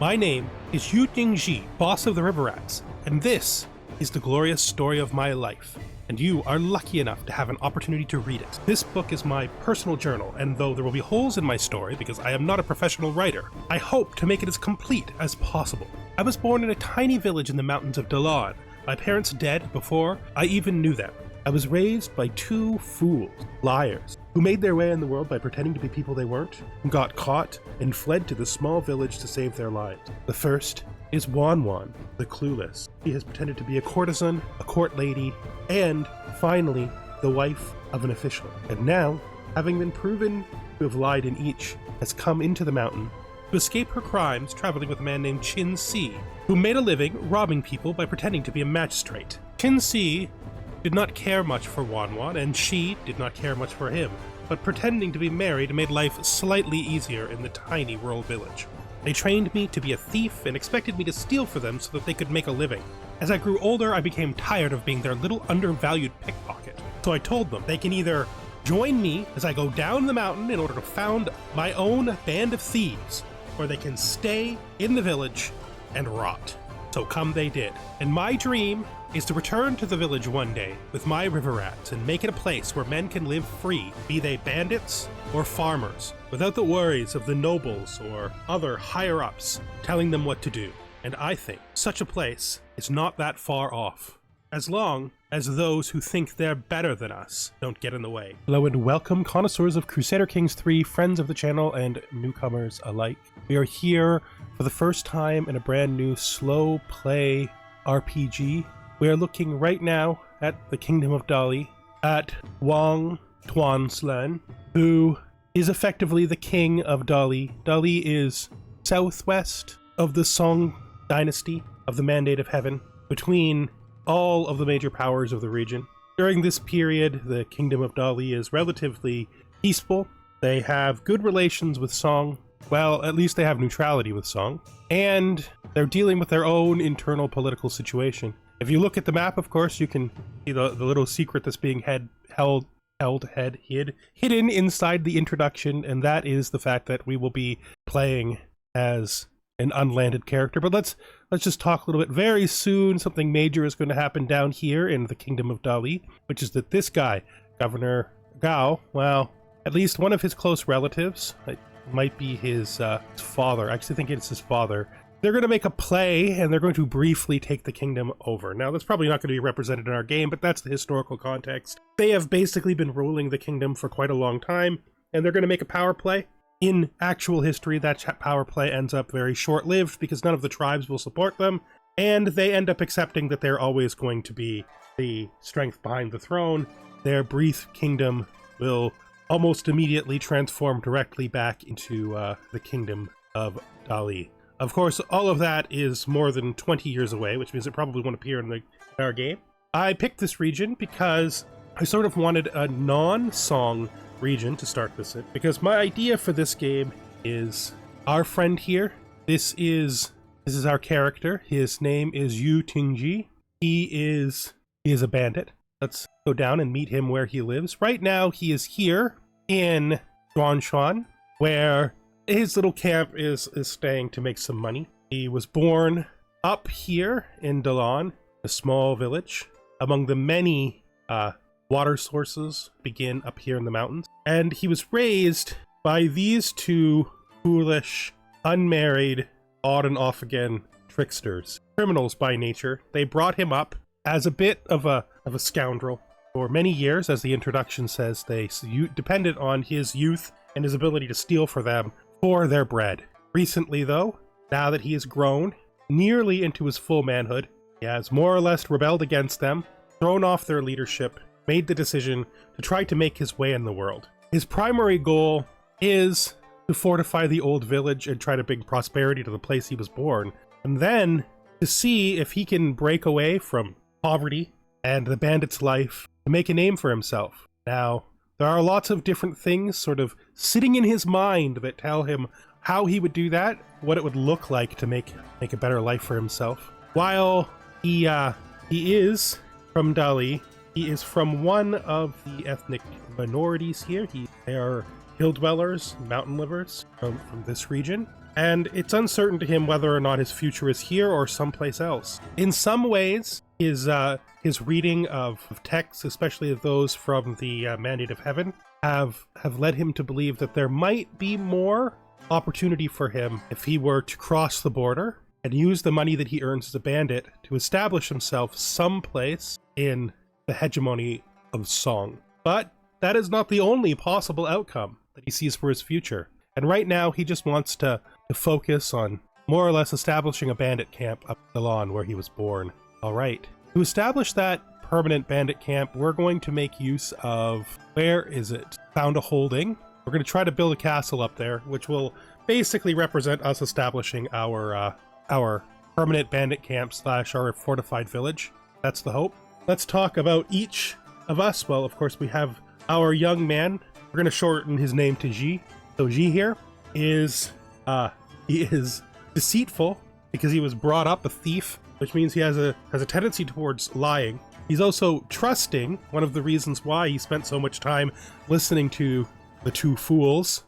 My name is Yu Tíngzhī, boss of the River Rats, and this is the glorious story of my life, and you are lucky enough to have an opportunity to read it. This book is my personal journal, and though there will be holes in my story because I am not a professional writer, I hope to make it as complete as possible. I was born in a tiny village in the mountains of Dali, my parents dead before I even knew them. I was raised by two fools, liars, who made their way in the world by pretending to be people they weren't, and got caught and fled to the small village to save their lives. The first is Wang Duan, the clueless. He has pretended to be a courtesan, a court lady, and, finally, the wife of an official. And now, having been proven to have lied in each, has come into the mountain to escape her crimes traveling with a man named Tíngzhī, who made a living robbing people by pretending to be a magistrate. Tíngzhī did not care much for Wang Duan, and she did not care much for him, but pretending to be married made life slightly easier in the tiny rural village. They trained me to be a thief and expected me to steal for them so that they could make a living. As I grew older, I became tired of being their little undervalued pickpocket. So I told them they can either join me as I go down the mountain in order to found my own band of thieves, or they can stay in the village and rot. So come they did. And my dream is to return to the village one day with my river rats and make it a place where men can live free, be they bandits or farmers, without the worries of the nobles or other higher-ups telling them what to do. And I think such a place is not that far off, as long as those who think they're better than us don't get in the way. Hello and welcome, connoisseurs of Crusader Kings 3, friends of the channel and newcomers alike. We are here for the first time in a brand new slow play RPG. We are looking right now at the Kingdom of Dali, at Wang Duan Silian, who is effectively the king of Dali. Dali is southwest of the Song dynasty of the Bandit Haven, between all of the major powers of the region. During this period, the Kingdom of Dali is relatively peaceful. They have good relations with Song. Well, at least they have neutrality with Song. And they're dealing with their own internal political situation. If you look at the map, of course, you can see the little secret that's being hidden inside the introduction, and that is the fact that we will be playing as an unlanded character. But let's just talk a little bit. Very soon, something major is going to happen down here in the Kingdom of Dali, which is that this guy, Governor Gao, well, at least one of his close relatives, it might be his father. I actually think it's his father. They're going to make a play, and they're going to briefly take the kingdom over. Now, that's probably not going to be represented in our game, but that's the historical context. They have basically been ruling the kingdom for quite a long time, and they're going to make a power play. In actual history, that power play ends up very short-lived because none of the tribes will support them, and they end up accepting that they're always going to be the strength behind the throne. Their brief kingdom will almost immediately transform directly back into the Kingdom of Dali. Of course, all of that is more than 20 years away, which means it probably won't appear in our game. I picked this region because I sort of wanted a non-Song region to start this in, because my idea for this game is our friend here. This is our character. His name is Yu Tíngzhī. He is a bandit. Let's go down and meet him where he lives. Right now, he is here in Duanshan, where his little camp is staying to make some money. He was born up here in Dalan, a small village, among the many water sources begin up here in the mountains. And he was raised by these two foolish, unmarried, on and off again tricksters, criminals by nature. They brought him up as a bit of a scoundrel. For many years, as the introduction says, they depended on his youth and his ability to steal for them for their bread. Recently, though, now that he has grown nearly into his full manhood, he has more or less rebelled against them, thrown off their leadership, made the decision to try to make his way in the world. His primary goal is to fortify the old village and try to bring prosperity to the place he was born, and then to see if he can break away from poverty and the bandit's life to make a name for himself. Now, there are lots of different things sort of sitting in his mind that tell him how he would do that, what it would look like to make a better life for himself. While he is from Dali, he is from one of the ethnic minorities here. They are hill dwellers, mountain livers from this region. and it's uncertain to him whether or not his future is here or someplace else. In some ways, his reading of texts, especially of those from the Bandit of Heaven, have led him to believe that there might be more opportunity for him if he were to cross the border and use the money that he earns as a bandit to establish himself someplace in the hegemony of Song. But that is not the only possible outcome that he sees for his future. And right now, he just wants to focus on more or less establishing a bandit camp up the lawn where he was born. All right. To establish that permanent bandit camp, we're going to make use of, where is it? Found a holding. We're going to try to build a castle up there, which will basically represent us establishing our permanent bandit camp / our fortified village. That's the hope. Let's talk about each of us. Well, of course, we have our young man. We're going to shorten his name to Ji. So Ji here is, he is deceitful because he was brought up a thief, which means he has a tendency towards lying. He's also trusting. One of the reasons why he spent so much time listening to the two fools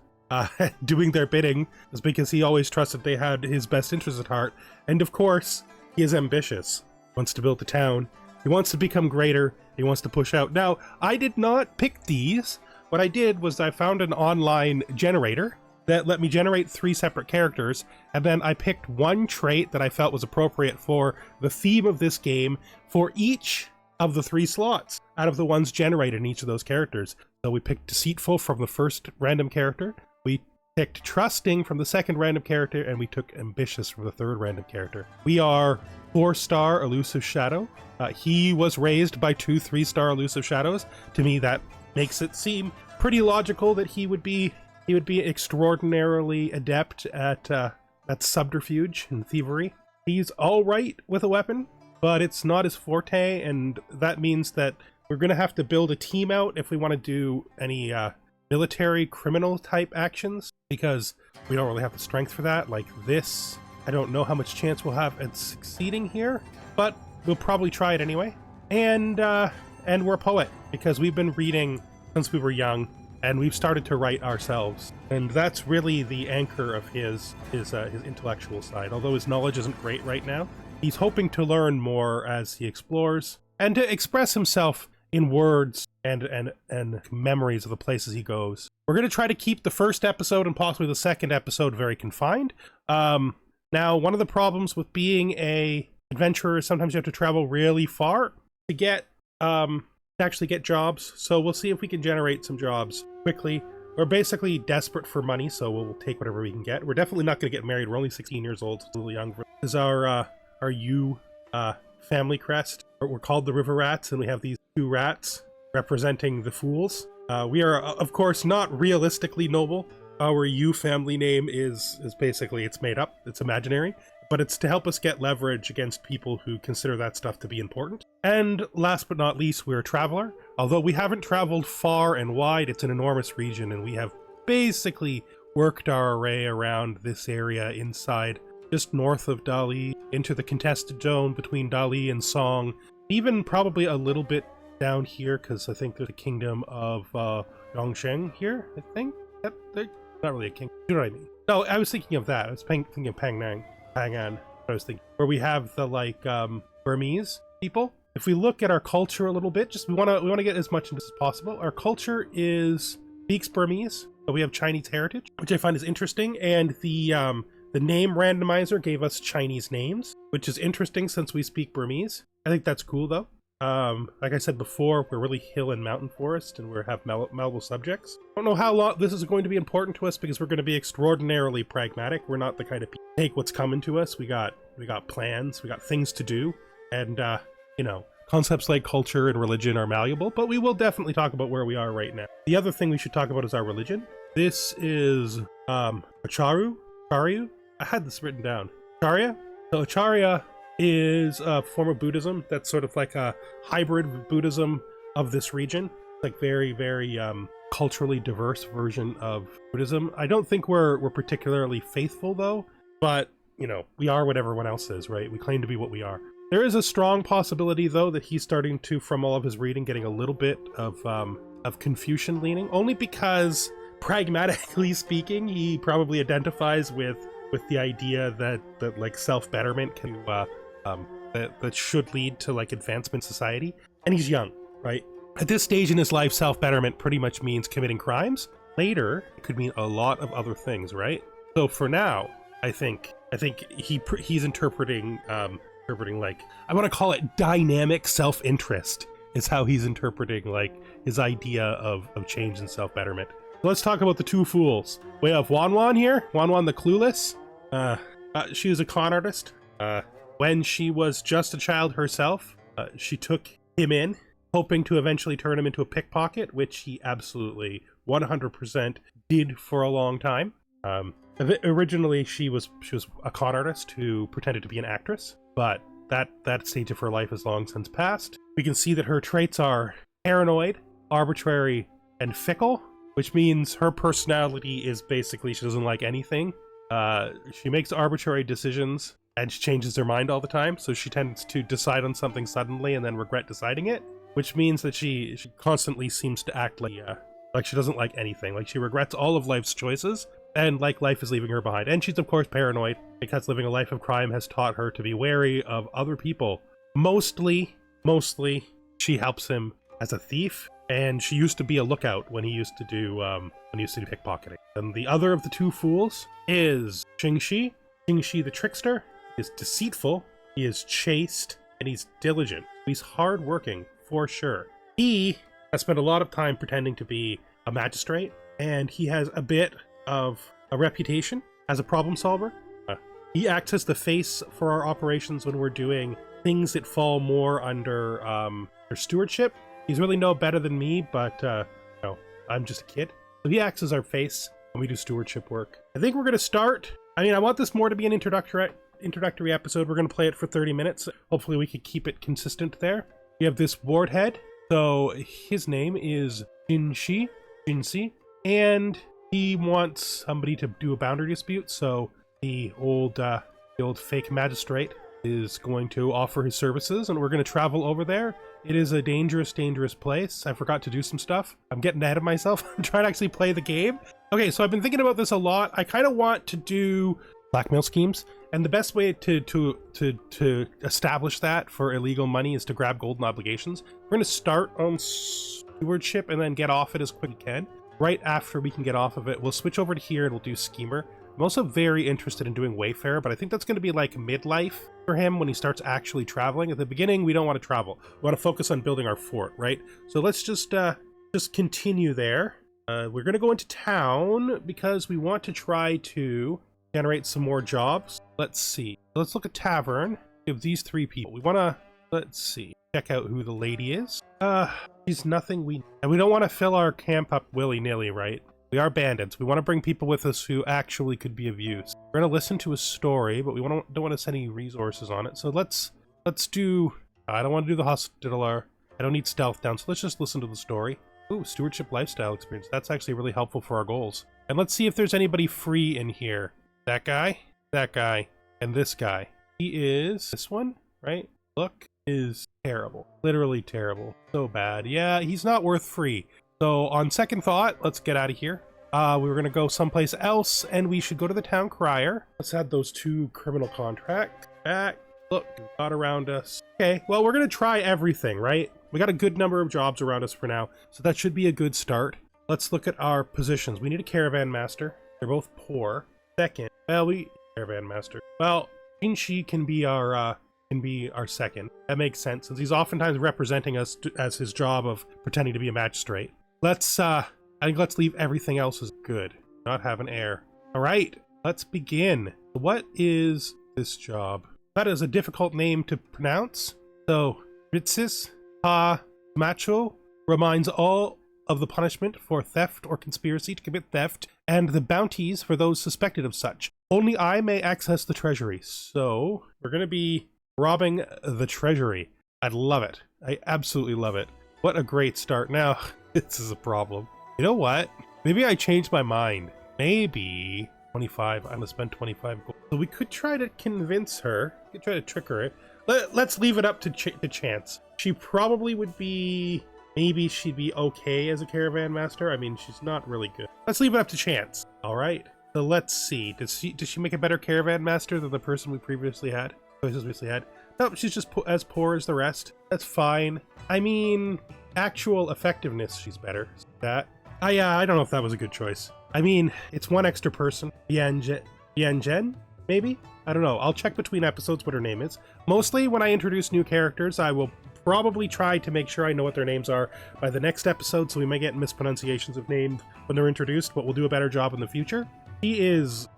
doing their bidding is because he always trusted they had his best interest at heart. And of course, he is ambitious. He wants to build a town. He wants to become greater. He wants to push out. Now, I did not pick these. What I did was I found an online generator that let me generate 3 separate characters, and then I picked one trait that I felt was appropriate for the theme of this game for each of the 3 slots out of the ones generated in each of those characters. So we picked Deceitful from the first random character, we picked Trusting from the second random character, and we took Ambitious from the third random character. We are 4-star Elusive Shadow. He was raised by 2 3-star Elusive Shadows. To me, that makes it seem pretty logical that he would be extraordinarily adept at subterfuge and thievery. He's all right with a weapon, but it's not his forte, and that means that we're going to have to build a team out if we want to do any military criminal type actions, because we don't really have the strength for that. Like this, I don't know how much chance we'll have at succeeding here, but we'll probably try it anyway. And we're a poet because we've been reading since we were young, and we've started to write ourselves, and that's really the anchor of his intellectual side. Although his knowledge isn't great right now, he's hoping to learn more as he explores and to express himself in words and memories of the places he goes. We're going to try to keep the first episode and possibly the second episode very confined. Now, one of the problems with being a adventurer is sometimes you have to travel really far to get actually get jobs, so we'll see if we can generate some jobs quickly. We're basically desperate for money, so we'll take whatever we can get. We're definitely not going to get married. We're only 16 years old, a little young. This is our Yu family crest. We're called the River Rats, and we have these 2 rats representing the fools. We are, of course, not realistically noble. Our Yu family name is basically, it's made up, it's imaginary, but it's to help us get leverage against people who consider that stuff to be important. And last but not least, we're a traveler. Although we haven't traveled far and wide, it's an enormous region, and we have basically worked our way around this area inside, just north of Dali, into the contested zone between Dali and Song, even probably a little bit down here, because I think there's a kingdom of Yongsheng here, I think? They're not really a kingdom. You know what I mean? No, I was thinking of that. I was thinking of Pangan. I was thinking where we have the Burmese people. If we look at our culture a little bit, just we want to get as much into as possible. Our culture speaks Burmese, but we have Chinese heritage, which I find is interesting. And the name randomizer gave us Chinese names, which is interesting since we speak Burmese. I think that's cool though. Like I said before, we're really hill and mountain forest, and we have malleable subjects. I don't know how long this is going to be important to us because we're going to be extraordinarily pragmatic. We're not the kind of people who take what's coming to us. We got plans, we got things to do, and concepts like culture and religion are malleable, but we will definitely talk about where we are right now. The other thing we should talk about is our religion. This is Acharyu. I had this written down. Acharya. So Acharya is a form of Buddhism that's sort of like a hybrid Buddhism of this region. Like very, very culturally diverse version of Buddhism. I don't think we're particularly faithful though, but we are what everyone else is, right? We claim to be what we are. There is a strong possibility though that he's starting to, from all of his reading, getting a little bit of Confucian leaning, only because pragmatically speaking, he probably identifies with with the idea that like self-betterment can that should lead to like advancement in society. And he's young, right? At this stage in his life, self-betterment pretty much means committing crimes. Later, it could mean a lot of other things, right? So for now, I think he's interpreting like, I want to call it dynamic self-interest is how he's interpreting like his idea of change and self-betterment. So let's talk about the two fools. We have Wan here, Wan the Clueless. She was a con artist. When she was just a child herself, she took him in, hoping to eventually turn him into a pickpocket, which he absolutely 100% did for a long time. Originally, she was a con artist who pretended to be an actress, but that stage of her life has long since passed. We can see that her traits are paranoid, arbitrary, and fickle, which means her personality is basically she doesn't like anything. She makes arbitrary decisions and she changes her mind all the time, so she tends to decide on something suddenly and then regret deciding it, which means that she constantly seems to act like she doesn't like anything, like she regrets all of life's choices and like life is leaving her behind. And she's of course paranoid because living a life of crime has taught her to be wary of other people. Mostly she helps him as a thief, and she used to be a lookout when he used to do pickpocketing. And the other of the two fools is Tíngzhī. Tíngzhī the trickster is deceitful, he is chaste, and he's diligent. He's hardworking for sure. He has spent a lot of time pretending to be a magistrate, and he has a bit of a reputation as a problem solver. He acts as the face for our operations when we're doing things that fall more under stewardship. He's really no better than me, but I'm just a kid. So he acts as our face when we do stewardship work. I think we're going to start. I mean, I want this more to be an introductory episode. We're going to play it for 30 minutes. Hopefully we could keep it consistent there. We have this ward head. So his name is Tíngzhī, and he wants somebody to do a boundary dispute. So the old fake magistrate is going to offer his services, and we're going to travel over there. It is a dangerous place. I forgot to do some stuff. I'm getting ahead of myself. I'm trying to actually play the game. Okay, so I've been thinking about this a lot. I kind of want to do blackmail schemes, and the best way to establish that for illegal money is to grab golden obligations. We're going to start on stewardship and then get off it as quick as we can. Right after we can get off of it, we'll switch over to here and we'll do schemer. I'm also very interested in doing wayfarer, but I think that's going to be like midlife for him when he starts actually traveling. At the beginning, we don't want to travel. We want to focus on building our fort, right? So let's just continue there. We're going to go into town because we want to try to generate some more jobs. Let's see. Let's look at tavern. We have these three people. We want to, let's see, check out who the lady is. She's nothing and we don't want to fill our camp up willy-nilly, right? We are bandits. We want to bring people with us who actually could be of use. We're going to listen to a story, but we don't want to send any resources on it. So let's do... I don't want to do the hospitaler. I don't need stealth down, so let's just listen to the story. Ooh, stewardship lifestyle experience. That's actually really helpful for our goals. And let's see if there's anybody free in here. That guy, and this guy. He is... this one, right? Look, is terrible. Literally terrible. So bad. Yeah, he's not worth free. So on second thought, let's get out of here. We were going to go someplace else, and we should go to the town crier. Let's add those two criminal contracts back. Look, got around us. Okay, well, we're going to try everything, right? We got a good number of jobs around us for now, so that should be a good start. Let's look at our positions. We need a caravan master. They're both poor. Second, well, caravan master. Well, Tíngzhī can be our second. That makes sense, since he's oftentimes representing us as his job of pretending to be a magistrate. I think let's leave everything else as good. Not have an heir. All right, let's begin. What is this job? That is a difficult name to pronounce. So, Ritsis Ha Macho reminds all of the punishment for theft or conspiracy to commit theft, and the bounties for those suspected of such. Only I may access the treasury. So, we're going to be robbing the treasury. I love it. I absolutely love it. What a great start. Now, this is a problem. You know what? Maybe I changed my mind. Maybe 25. I'm going to spend 25 gold. So we could try to convince her. We could try to trick her. Let's leave it up to chance. She probably would be... maybe she'd be okay as a caravan master. I mean, she's not really good. Let's leave it up to chance. All right. So let's see. Does she make a better caravan master than the person we previously had? Nope, she's just as poor as the rest. That's fine. I mean, actual effectiveness, she's better. That. Yeah, I don't know if that was a good choice. I mean, it's one extra person. Jen, maybe? I don't know. I'll check between episodes what her name is. Mostly when I introduce new characters, I will probably try to make sure I know what their names are by the next episode, so we may get mispronunciations of names when they're introduced, but we'll do a better job in the future. She is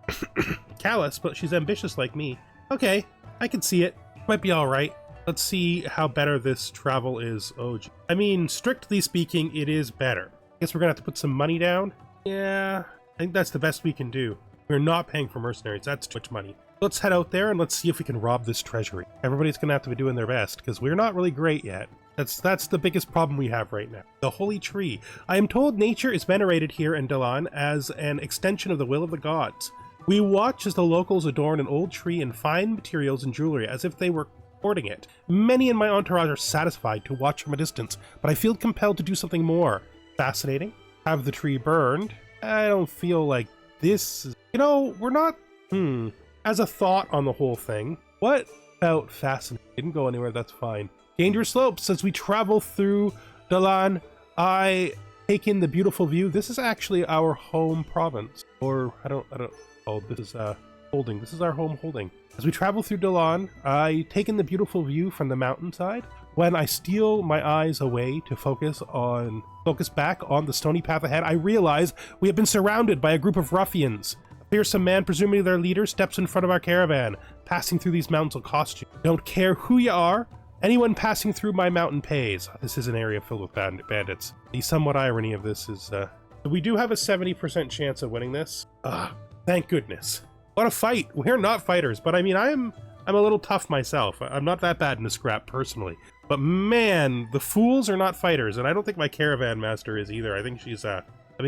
callous, but she's ambitious like me. Okay, I can see it. Might be alright. Let's see how better this travel is. Oh, I mean, strictly speaking, it is better. I guess we're gonna have to put some money down. Yeah, I think that's the best we can do. We're not paying for mercenaries. That's too much money. Let's head out there and let's see if we can rob this treasury. Everybody's gonna have to be doing their best because we're not really great yet. That's the biggest problem we have right now. The holy tree. I am told nature is venerated here in Dalan as an extension of the will of the gods. We watch as the locals adorn an old tree in fine materials and jewelry as if they were courting it. Many in my entourage are satisfied to watch from a distance, but I feel compelled to do something more. Fascinating. Have the tree burned. I don't feel like this is... You know, we're not... As a thought on the whole thing, what about fascinating? Didn't go anywhere, that's fine. Dangerous slopes. As we travel through Dalan, I take in the beautiful view. This is actually our home province. Or, I don't... Oh, this is, holding. This is our home holding. As we travel through Dalan, I take in the beautiful view from the mountainside. When I steal my eyes away to focus back on the stony path ahead, I realize we have been surrounded by a group of ruffians. A fearsome man, presumably their leader, steps in front of our caravan. Passing through these mountains will cost you. Don't care who you are. Anyone passing through my mountain pays. This is an area filled with bandits. The somewhat irony of this is, we do have a 70% chance of winning this. Thank goodness. What a fight. We're not fighters, but I mean, I'm a little tough myself. I'm not that bad in a scrap personally. But man, the fools are not fighters, and I don't think my caravan master is either. I think she's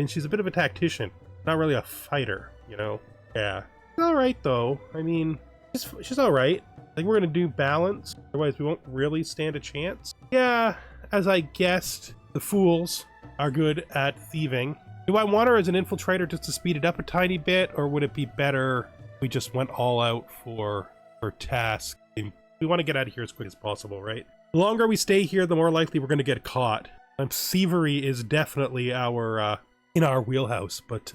she's a bit of a tactician, not really a fighter, you know? Yeah. She's alright though. I mean, she's alright. I think we're gonna do balance, otherwise we won't really stand a chance. Yeah, as I guessed, the fools are good at thieving. Do I want her as an infiltrator just to speed it up a tiny bit, or would it be better if we just went all out for task? We want to get out of here as quick as possible, right? The longer we stay here, the more likely we're going to get caught. Thievery is definitely our in our wheelhouse, but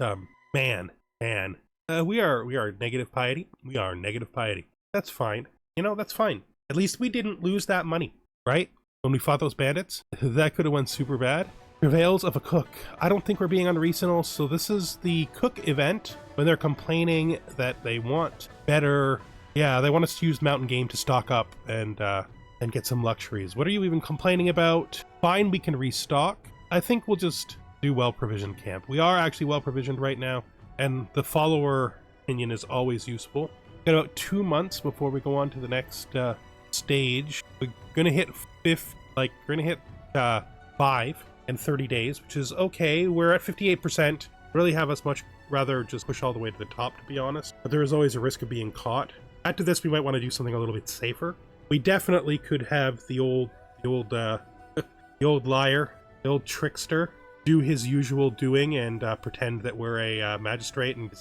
man, we are negative piety. We are negative piety. That's fine. You know, that's fine. At least we didn't lose that money, right? When we fought those bandits, that could have went super bad. Prevails of a cook. I don't think we're being unreasonable, so this is the cook event when they're complaining that they want better. Yeah, they want us to use mountain game to stock up and get some luxuries. What are you even complaining about? Fine, we can restock. I think we'll just do well-provisioned camp. We are actually well-provisioned right now, and the follower opinion is always useful. Got about 2 months before we go on to the next stage. We're gonna hit 5 in 30 days, which is okay. We're at 58%. Really have us much rather just push all the way to the top, to be honest. But there is always a risk of being caught. After this, we might want to do something a little bit safer. We definitely could have the old liar, the old trickster, do his usual doing and pretend that we're a magistrate and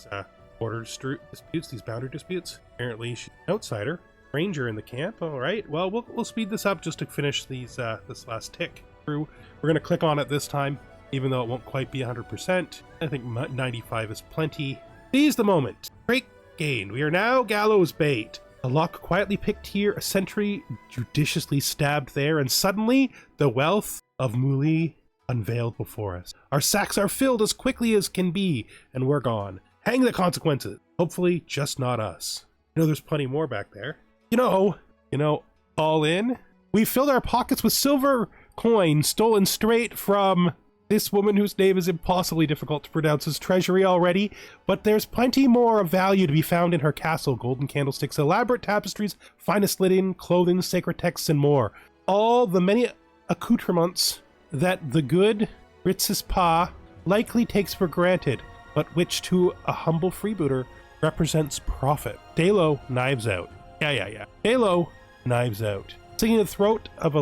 border disputes, these boundary disputes. Apparently, she's an outsider, ranger in the camp. All right, well, we'll speed this up just to finish these this last tick through. We're gonna click on it this time, even though it won't quite be 100%. I think 95 is plenty. Seize the moment. Great gain. We are now gallows bait. A lock quietly picked here, a sentry judiciously stabbed there, and suddenly the wealth of Muli unveiled before us. Our sacks are filled as quickly as can be, and we're gone. Hang the consequences. Hopefully, just not us. You know, there's plenty more back there. You know, all in. We filled our pockets with silver coins stolen straight from this woman whose name is impossibly difficult to pronounce as treasury already, but there's plenty more of value to be found in her castle. Golden candlesticks, elaborate tapestries, finest linen, clothing, sacred texts, and more. All the many accoutrements that the good Ritz's Pa likely takes for granted, but which to a humble freebooter represents profit. Dalo, knives out. Yeah. Dalo, knives out. Slitting the throat of a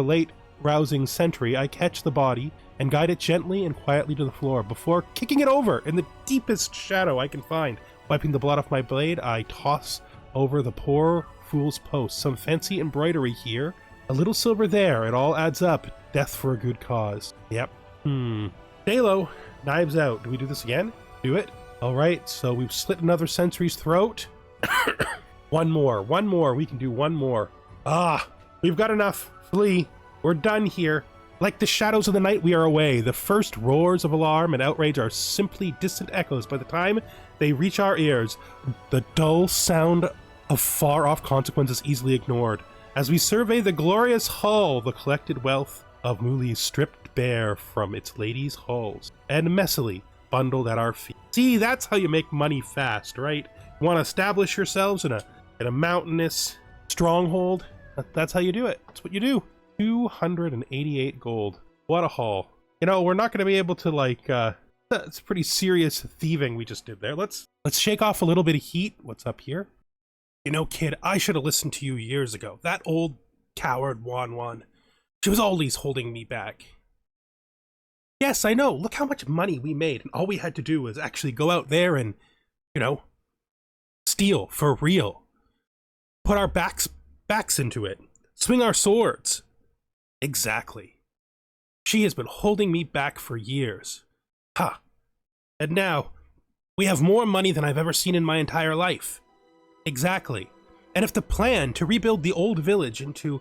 late rousing sentry, I catch the body and guide it gently and quietly to the floor before kicking it over in the deepest shadow I can find. Wiping the blood off my blade, I toss over the poor fool's post. Some fancy embroidery here, a little silver there. It all adds up. Death for a good cause. Yep. Stay low. Knives out. Do we do this again? Do it. All right, so we've slit another sentry's throat. One more. We can do one more. We've got enough. Flee. We're done here. Like the shadows of the night, we are away. The first roars of alarm and outrage are simply distant echoes. By the time they reach our ears, the dull sound of far-off consequences easily ignored. As we survey the glorious hull, the collected wealth of Muli stripped bare from its ladies' hulls and messily bundled at our feet. See, that's how you make money fast, right? You want to establish yourselves in a mountainous stronghold? That's how you do it. That's what you do. 288 gold. What a haul. You know, we're not going to be able to, like, that's pretty serious thieving we just did there. Let's shake off a little bit of heat. What's up here? You know, kid, I should have listened to you years ago. That old coward Wan. She was always holding me back. Yes, I know. Look how much money we made, and all we had to do was actually go out there and, you know, steal for real. Put our backs into it. Swing our swords. Exactly. She has been holding me back for years. Ha! And now, we have more money than I've ever seen in my entire life. Exactly. And if the plan to rebuild the old village into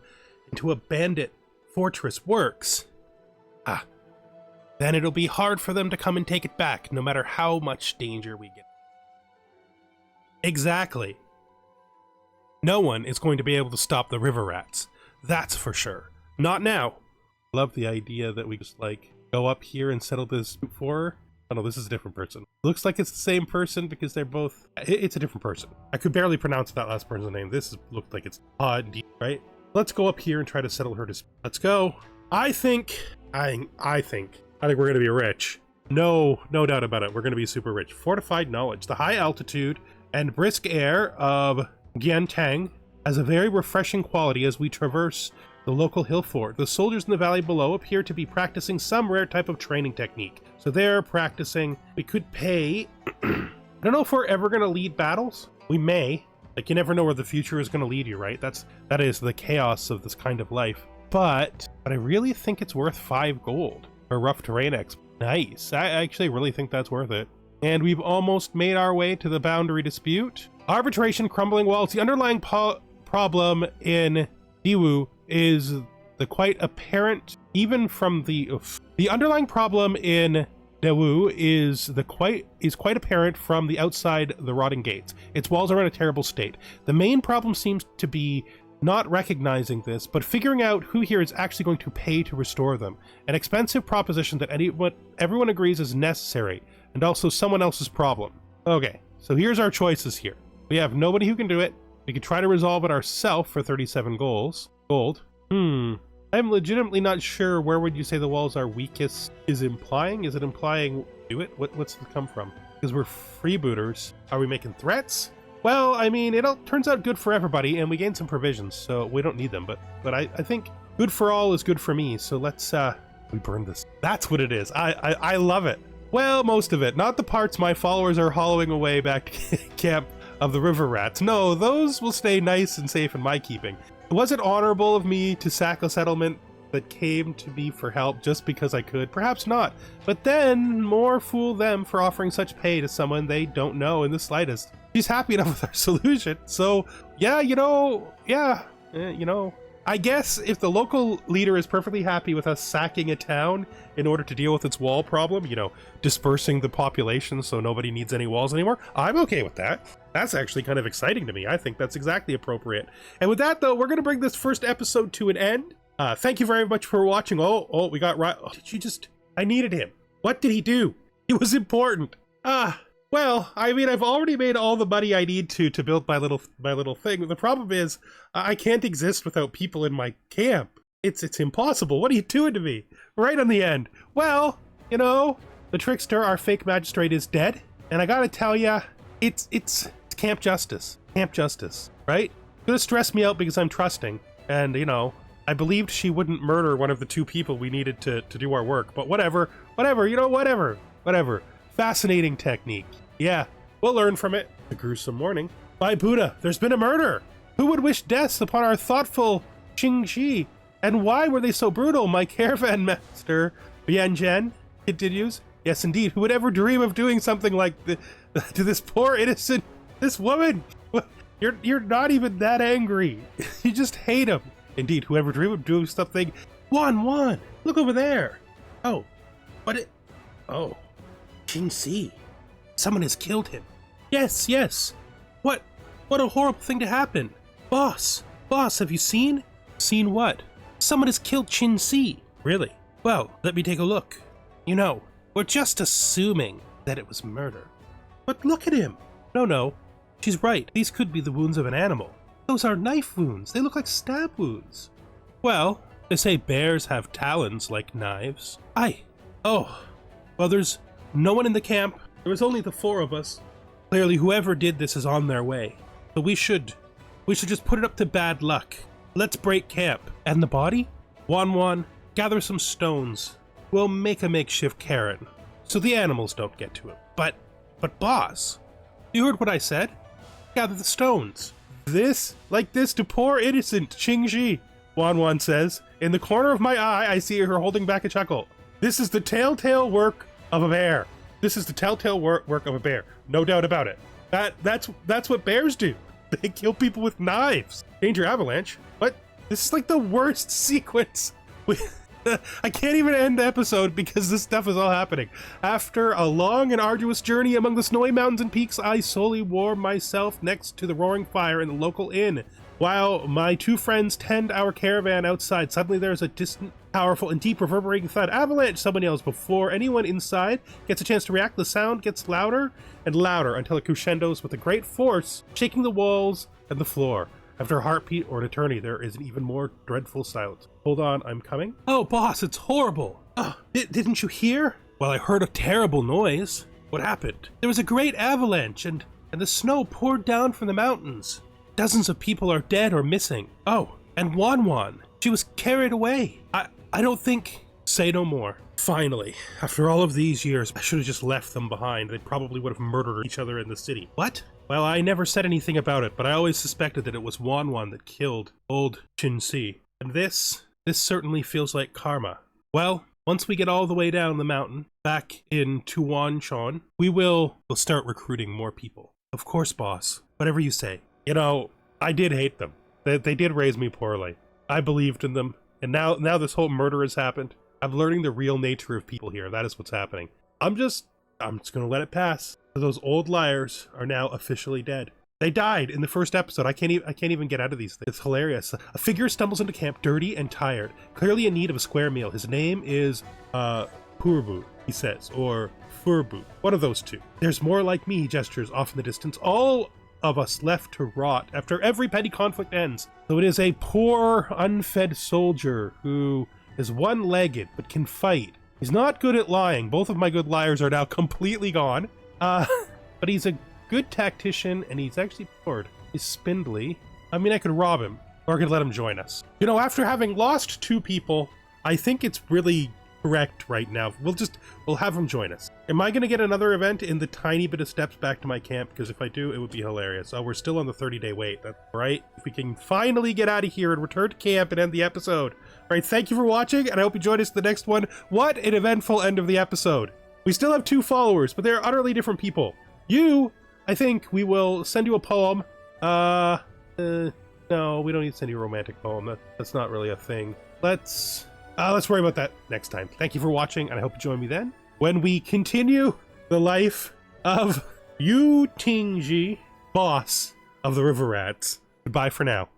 a bandit fortress works, then it'll be hard for them to come and take it back, no matter how much danger we get. Exactly. No one is going to be able to stop the river rats. That's for sure. Not now. Love the idea that we just, like, go up here and settle this for her. Oh no, this is a different person. Looks like it's the same person because they're both... It's a different person. I could barely pronounce that last person's name. This looked like it's odd, right? Let's go up here and try to settle her dispute. Let's go. I think we're going to be rich. No doubt about it. We're going to be super rich. Fortified knowledge. The high altitude and brisk air of Giantang has a very refreshing quality as we traverse the local hill fort. The soldiers in the valley below appear to be practicing some rare type of training technique. So they're practicing. We could pay... I don't know if we're ever going to lead battles. We may. Like, you never know where the future is going to lead you, right? That is the chaos of this kind of life. But I really think it's worth 5 gold for rough terrain exp. Nice. I actually really think that's worth it. And we've almost made our way to the boundary dispute. Arbitration, crumbling walls. The underlying problem in Diwu is the quite apparent, even from the underlying problem in Dawu is quite apparent from the outside the rotting gates. Its walls are in a terrible state. The main problem seems to be not recognizing this, but figuring out who here is actually going to pay to restore them. An expensive proposition that everyone agrees is necessary, and also someone else's problem. Okay, so here's our choices here. We have nobody who can do it. We could try to resolve it ourselves for 37 gold. I'm legitimately not sure where would you say the walls are weakest is implying. Is it implying do it? What's it come from? Because we're freebooters. Are we making threats? Well, I mean, it all turns out good for everybody, and we gain some provisions, so we don't need them. But I think good for all is good for me. So let's we burn this. That's what it is. I love it. Well, most of it, not the parts my followers are hollowing away back to camp of the river rats. No, those will stay nice and safe in my keeping. Was it honorable of me to sack a settlement that came to me for help just because I could? Perhaps not. But then, more fool them for offering such pay to someone they don't know in the slightest. She's happy enough with our solution. So, yeah, I guess if the local leader is perfectly happy with us sacking a town in order to deal with its wall problem, dispersing the population so nobody needs any walls anymore, I'm okay with that. That's actually kind of exciting to me. I think that's exactly appropriate. And with that, though, we're going to bring this first episode to an end. Thank you very much for watching. Oh, we got right. Oh, I needed him. What did he do? He was important. Well, I mean, I've already made all the money I need to build my little thing. The problem is, I can't exist without people in my camp. It's impossible. What are you doing to me? Right on the end. Well, the trickster, our fake magistrate, is dead, and I gotta tell ya, it's camp justice. Camp justice, right? It's gonna stress me out because I'm trusting, and I believed she wouldn't murder one of the two people we needed to do our work, but whatever, whatever. Fascinating technique. Yeah, we'll learn from it. A gruesome morning. By Buddha, there's been a murder! Who would wish death upon our thoughtful Tíngzhī? And why were they so brutal, my caravan master? Yan Zhen continues. Yes, indeed, who would ever dream of doing something like to this poor innocent, this woman? You're not even that angry. You just hate him. Indeed, whoever dreamed of doing something... Wan, look over there. Oh, oh, Tíngzhī. Someone has killed him. Yes. What a horrible thing to happen. Boss, have you seen? Seen what? Someone has killed Tíngzhī. Really? Well, let me take a look. You know, we're just assuming that it was murder. But look at him. No, she's right. These could be the wounds of an animal. Those are knife wounds. They look like stab wounds. Well, they say bears have talons like knives. Oh, well, there's no one in the camp. There was only the 4 of us. Clearly, whoever did this is on their way. So we should just put it up to bad luck. Let's break camp. And the body? Wan, gather some stones. We'll make a makeshift cairn, so the animals don't get to it. But boss, you heard what I said? Gather the stones. This to poor innocent Tíngzhī, Wan says. In the corner of my eye, I see her holding back a chuckle. This is the telltale work of a bear. No doubt about it. That's what bears do. They kill people with knives. Danger avalanche. What? This is like the worst sequence. I can't even end the episode because this stuff is all happening. After a long and arduous journey among the snowy mountains and peaks, I slowly warm myself next to the roaring fire in the local inn. While my 2 friends tend our caravan outside, suddenly there's a distant, powerful, and deep reverberating thud. Avalanche, someone yells. Before anyone inside gets a chance to react, the sound gets louder and louder until it crescendos with a great force, shaking the walls and the floor. After a heartbeat or an eternity, there is an even more dreadful silence. Hold on, I'm coming. Oh, boss, it's horrible. Didn't you hear? Well, I heard a terrible noise. What happened? There was a great avalanche, and the snow poured down from the mountains. Dozens of people are dead or missing. Oh, and Wan, she was carried away. I don't think... Say no more. Finally, after all of these years, I should have just left them behind. They probably would have murdered each other in the city. What? Well, I never said anything about it, but I always suspected that it was Wan that killed old Tíngzhī. And this certainly feels like karma. Well, once we get all the way down the mountain, back in Tuanshan, we'll start recruiting more people. Of course, boss. Whatever you say. You know, I did hate them. They did raise me poorly. I believed in them. And now this whole murder has happened. I'm learning the real nature of people here. That is what's happening. I'm just gonna let it pass. Those old liars are now officially dead. They died in the first episode. I can't even get out of these things. It's hilarious. A figure stumbles into camp, dirty and tired, clearly in need of a square meal. His name is Purbu, he says, or Furbu. One of those two. There's more like me, he gestures off in the distance. All of us left to rot after every petty conflict ends. So it is a poor, unfed soldier who is one-legged but can fight. He's not good at lying. Both of my good liars are now completely gone. But he's a good tactician, and he's actually bored. He's spindly. I mean, I could rob him, or I could let him join us. You know, after having lost 2 people, I think it's really correct right now. We'll have him join us. Am I going to get another event in the tiny bit of steps back to my camp? Because if I do, it would be hilarious. Oh, we're still on the 30-day wait. That's right. If we can finally get out of here and return to camp and end the episode. All right, thank you for watching, and I hope you join us in the next one. What an eventful end of the episode. We still have 2 followers, but they're utterly different people. I think we will send you a poem. No, we don't need to send you a romantic poem. That's not really a thing. Let's worry about that next time. Thank you for watching, and I hope you join me then when we continue the life of Yu Tíngzhī, boss of the River Rats. Goodbye for now.